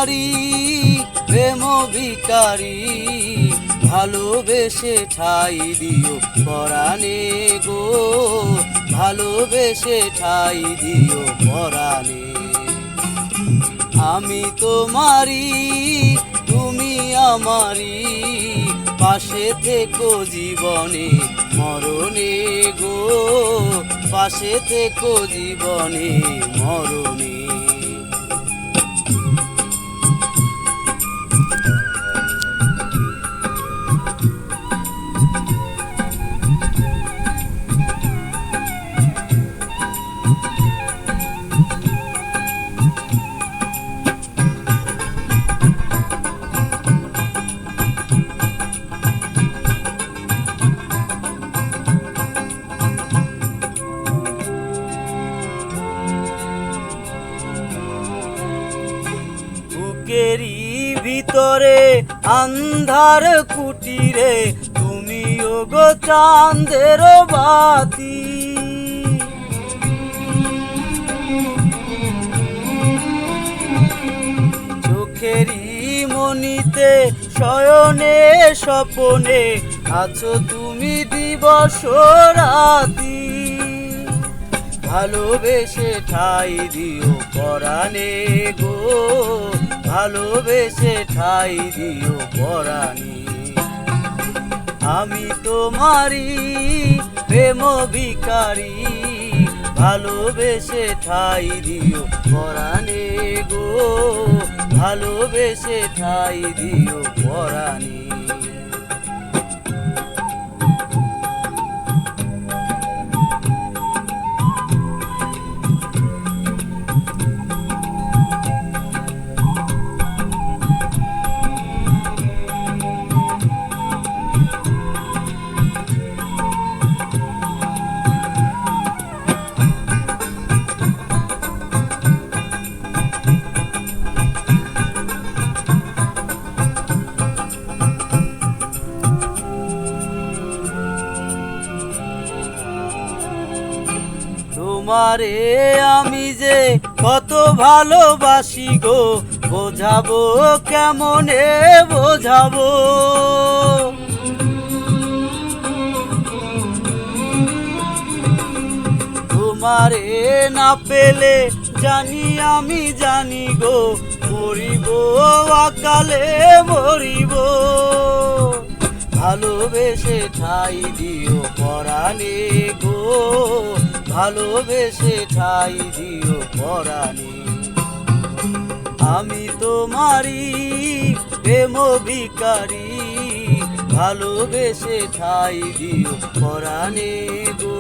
তোমারি প্রেম ভিখারি, ভালোবেসে ঠাই দিও পরাণে গো, ভালোবেসে ঠাই দিও পরাণে। আমি তোমারি তুমি আমারি, পাশে থেকো জীবনে মরণে গো, পাশে থেকো জীবনে মরণে। বুকেরই ভিতরে আন্ধার কুটিরে, তুমি ওগো চাঁদের বাতি। চোখেরই মনিতে শয়নে স্বপনে, আছো তুমি দিবস রাতি। ভালোবেসে ঠাই দিও পরাণে গো, ভালোবেসে ঠাই দিও পরাণে। আমি তোমারি প্রেম ভিখারি, ভালোবেসে ঠাই দিও পরাণে গো, ভালোবেসে ঠাই দিও পরাণে। তোমারে আমি যে কত ভালোবাসি গো, বোঝাবো কেমনে বোঝাবো। তোমারে না পেলে জানি আমি জানি গো, মরিব অকালে মরিব। ভালোবেসে ঠাই দিও পরাণে গো, ভালোবেসে ঠাই দিও পরাণে। আমি তোমারি প্রেম ভিখারি, ভালোবেসে ঠাই দিও পরাণে গো,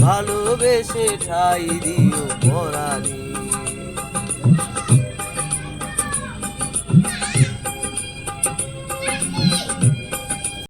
ভালোবেসে ঠাই দিও পরাণে।